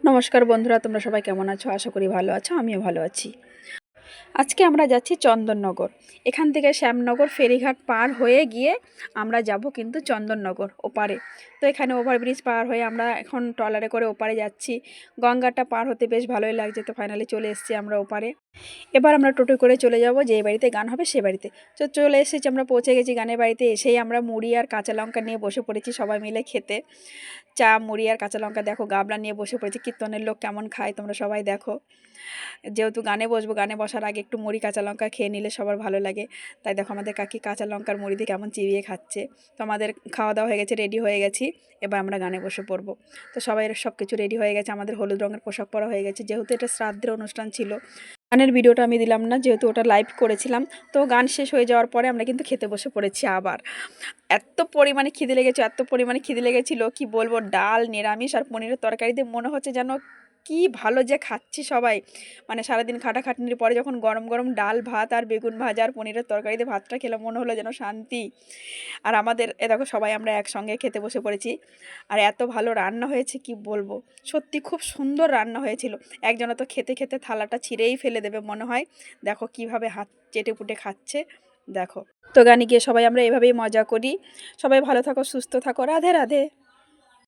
নমস্কার বন্ধুরা, তোমরা সবাই কেমন আছো? আশা করি ভালো আছো, আমিও ভালো আছি। আজকে আমরা যাচ্ছি চন্দননগর। এখান থেকে শ্যামনগর ফেরিঘাট পার হয়ে গিয়ে আমরা যাব কিন্তু চন্দননগর ওপারে। তো এখানে ওভারব্রিজ পার হয়ে আমরা এখন ট্রলারে করে ওপারে যাচ্ছি। গঙ্গাটা পার হতে বেশ ভালোই লাগছে। তো ফাইনালি চলে এসেছি আমরা ওপারে। এবার আমরা টোটো করে চলে যাব যে বাড়িতে গান হবে সে বাড়িতে। তো চলে এসেছি, আমরা পৌঁছে গেছি গানের বাড়িতে। এসেই আমরা মুড়ি আর কাঁচা লঙ্কা নিয়ে বসে পড়েছি সবাই মিলে খেতে। চা, মুড়ি আর কাঁচা লঙ্কা দেখো গাবলা নিয়ে বসে পড়েছি। কীর্তনের লোক কেমন খায় তোমরা সবাই দেখো। যেহেতু গানে বসবো, গানে বসার আগে একটু মুড়ি কাঁচা লঙ্কা খেয়ে নিলে সবার ভালো লাগে। তাই দেখো আমাদের কাকি কাঁচা লঙ্কার মুড়ি দিয়ে কেমন চিবিয়ে খাচ্ছে। তো আমাদের খাওয়া দাওয়া হয়ে গেছে, রেডি হয়ে গেছি। এবার আমরা গানে বসে পড়বো। তো সবাই সব কিছু রেডি হয়ে গেছে। আমাদের হলুদ রঙের পোশাক পরা হয়ে গেছে, যেহেতু এটা শ্রাদ্ধের অনুষ্ঠান ছিল। গানের ভিডিওটা আমি দিলাম না, যেহেতু ওটা লাইভ করেছিলাম। তো গান শেষ হয়ে যাওয়ার পরে আমরা কিন্তু খেতে বসে পড়েছি আবার। এত পরিমাণে খিদে লেগেছে, এত পরিমাণে খিদে লেগেছিলো কি বলবো। ডাল, নিরামিষ আর পনিরের তরকারি দিয়ে মনে হচ্ছে যেন কি ভালো যে খাচ্ছি সবাই। মানে সারাদিন খাটাখাটনির পরে যখন গরম গরম ডাল ভাত আর বেগুন ভাজা আর পনিরের তরকারি দিয়ে ভাতটা খেলাম, মনে হলো যেন শান্তি। আর আমাদের দেখো সবাই আমরা একসঙ্গে খেতে বসে পড়েছি। আর এত ভালো রান্না হয়েছে কি বলবো, সত্যি খুব সুন্দর রান্না হয়েছিল। একজনা তো খেতে খেতে থালাটা ছিঁড়েই ফেলে দেবে মনে হয়। দেখো কিভাবে হাত চেটে পুটে খাচ্ছে দেখো। তো গানে গিয়ে সবাই আমরা এভাবেই মজা করি। সবাই ভালো থাকো, সুস্থ থাকো, রাধে রাধে।